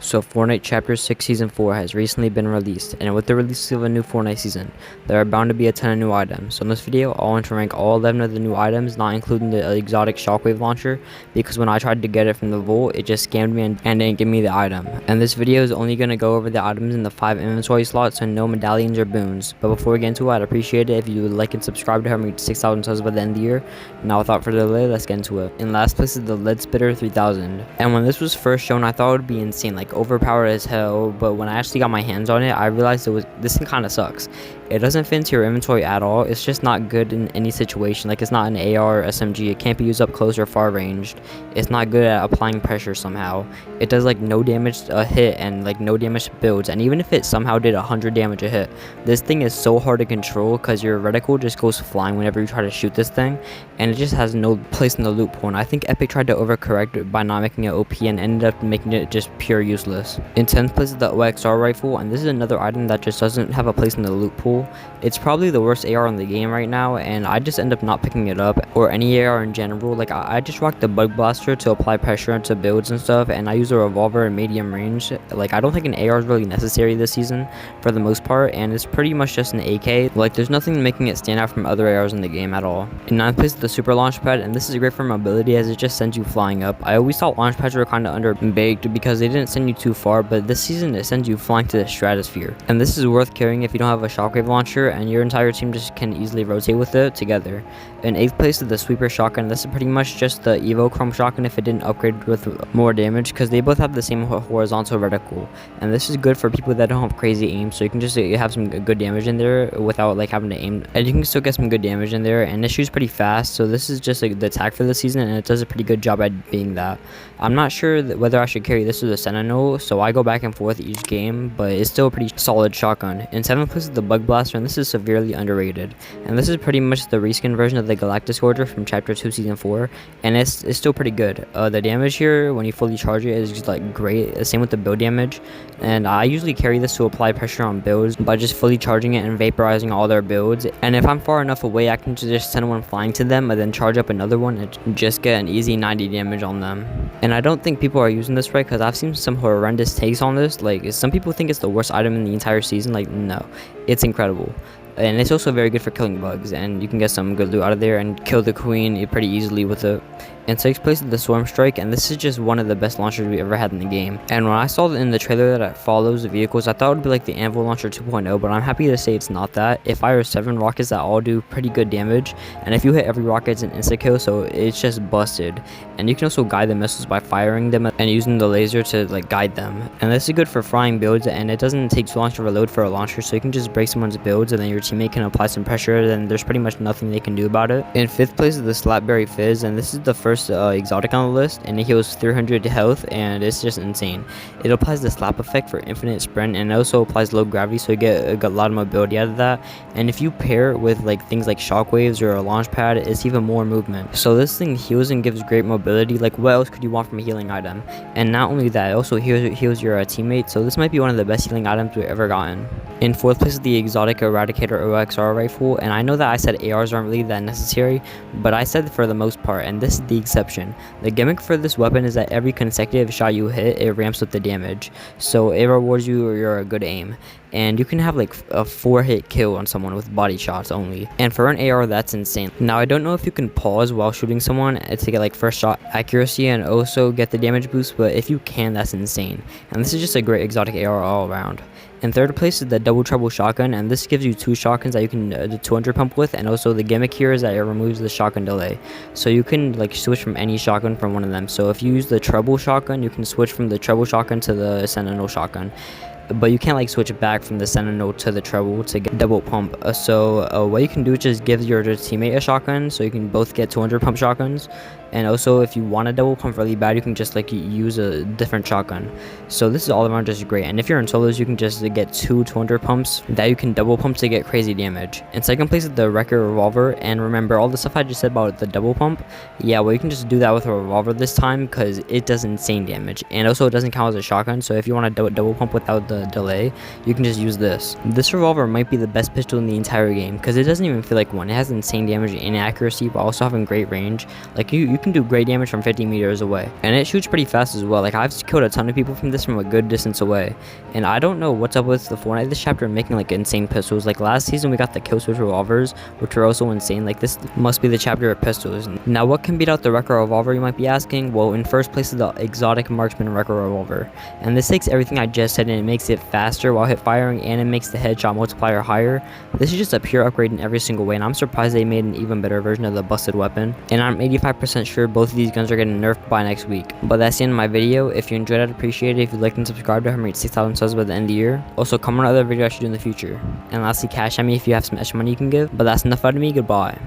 So Fortnite Chapter 6 Season 4 has recently been released, and with the release of a new Fortnite season, there are bound to be a ton of new items. So in this video, I want to rank all 11 of the new items, not including the exotic shockwave launcher, because when I tried to get it from the vault, it just scammed me and didn't give me the item. And this video is only going to go over the items in the 5 inventory slots and no medallions or boons. But before we get into it, I'd appreciate it if you would like and subscribe to help me reach 6,000 subs by the end of the year. Now without further delay, let's get into it. In last place is the Lead Spitter 3000. And when this was first shown, I thought it would be insane, like overpowered as hell, but when I actually got my hands on it, I realized this thing kind of sucks. It doesn't fit into your inventory at all. It's just not good in any situation. Like, it's not an AR or SMG. It can't be used up close or far ranged. It's not good at applying pressure somehow. It does like no damage a hit and like no damage to builds, and even if it somehow did 100 damage a hit, this thing is so hard to control because your reticle just goes flying whenever you try to shoot this thing, and it just has no place in the loot pool. And I think Epic tried to overcorrect by not making it OP and ended up making it just pure useless. In 10th place is the OXR rifle, and this is another item that just doesn't have a place in the loot pool. It's probably the worst AR in the game right now, and I just end up not picking it up, or any AR in general. Like, I just rock the bug blaster to apply pressure into builds and stuff, and I use a revolver in medium range. Like, I don't think an AR is really necessary this season for the most part, and it's pretty much just an AK. Like, there's nothing making it stand out from other ARs in the game at all. In 9th place is the super launch pad, and this is great for mobility as it just sends you flying up. I always thought launch pads were kind of underbaked because they didn't send you too far, but this season it sends you flying to the stratosphere. And this is worth carrying if you don't have a shockwave launcher and your entire team just can easily rotate with it together. In 8th place is the sweeper shotgun. This is pretty much just the Evo Chrome shotgun if it didn't upgrade with more damage, because they both have the same horizontal reticle. And this is good for people that don't have crazy aim, so you can just have some good damage in there without like having to aim, and you can still get some good damage in there, and it shoots pretty fast. So this is just like the attack for the season, and it does a pretty good job at being that. I'm not sure whether I should carry this or the Sentinel, so I go back and forth each game, but it's still a pretty solid shotgun. In 7th place is the bug blaster, and this is severely underrated, and this is pretty much the reskin version of the Galactic Scourger from Chapter 2 Season 4, and it's still pretty good. The damage here when you fully charge it is just like great. Same with the build damage, and I usually carry this to apply pressure on builds by just fully charging it and vaporizing all their builds, and if I'm far enough away, I can just send one flying to them and then charge up another one and just get an easy 90 damage on them. And I don't think people are using this right, because I've seen some horrendous takes on this. Like, some people think it's the worst item in the entire season. Like, no, it's incredible. And it's also very good for killing bugs, and you can get some good loot out of there and kill the queen pretty easily with it. In 6th place is the Swarm Strike, and this is just one of the best launchers we ever had in the game. And when I saw in the trailer that it follows the vehicles, I thought it would be like the Anvil Launcher 2.0, but I'm happy to say it's not that. It fires 7 rockets that all do pretty good damage, and if you hit every rocket, it's an insta-kill, so it's just busted. And you can also guide the missiles by firing them and using the laser to like guide them. And this is good for frying builds, and it doesn't take too long to reload for a launcher, so you can just break someone's builds, and then your teammate can apply some pressure, then there's pretty much nothing they can do about it. In 5th place is the Slapberry Fizz, and this is the first exotic on the list, and it heals 300 health, and it's just insane. It applies the slap effect for infinite sprint, and it also applies low gravity, so you get a lot of mobility out of that. And if you pair it with like things like shockwaves or a launch pad, it's even more movement. So this thing heals and gives great mobility. Like, what else could you want from a healing item? And not only that, it also heals your teammate, so this might be one of the best healing items we've ever gotten. In 4th place is the exotic Eradicator OXR rifle, and I know that I said ARs aren't really that necessary, but I said for the most part, and this is the exception. The gimmick for this weapon is that every consecutive shot you hit, it ramps up the damage, so it rewards you your good aim. And you can have like a 4-hit kill on someone with body shots only, and for an AR, that's insane. Now, I don't know if you can pause while shooting someone to get like first shot accuracy and also get the damage boost, but if you can, that's insane. And this is just a great exotic AR all around. In 3rd place is the Double Trouble Shotgun, and this gives you 2 shotguns that you can the 200 pump with, and also the gimmick here is that it removes the shotgun delay, so you can like switch from any shotgun from one of them. So if you use the Treble Shotgun, you can switch from the Treble Shotgun to the Sentinel Shotgun, but you can't like switch back from the Sentinel to the Treble to get double pump. So what you can do is just give your teammate a shotgun, so you can both get 200 pump shotguns. And also, if you want a double pump really bad, you can just like use a different shotgun. So this is all around just great. And if you're in solos, you can just get 200 pumps that you can double pump to get crazy damage. In 2nd place is the Wrecker Revolver, and remember all the stuff I just said about the double pump? Yeah, well, you can just do that with a revolver this time, because it does insane damage, and also it doesn't count as a shotgun. So if you want to double pump without the delay, you can just use this. This revolver might be the best pistol in the entire game, because it doesn't even feel like one. It has insane damage and accuracy, but also having great range. Like, you you can do great damage from 50 meters away. And it shoots pretty fast as well. Like, I've killed a ton of people from this from a good distance away. And I don't know what's up with the Fortnite this chapter making like insane pistols. Like last season we got the kill switch revolvers, which are also insane. Like this must be the chapter of pistols. Now what can beat out the Wrecker revolver, you might be asking? Well, in first place is the exotic marksman Wrecker revolver. And this takes everything I just said and it makes it faster while hip firing, and it makes the headshot multiplier higher. This is just a pure upgrade in every single way, and I'm surprised they made an even better version of the busted weapon. And I'm 85% sure both of these guns are getting nerfed by next week. But that's the end of my video. If you enjoyed it, I'd appreciate it if you liked and subscribed to help me reach 6,000 subs by the end of the year. Also, comment on other videos I should do in the future. And lastly, cash at me if you have some extra money you can give. But that's enough out of me. Goodbye.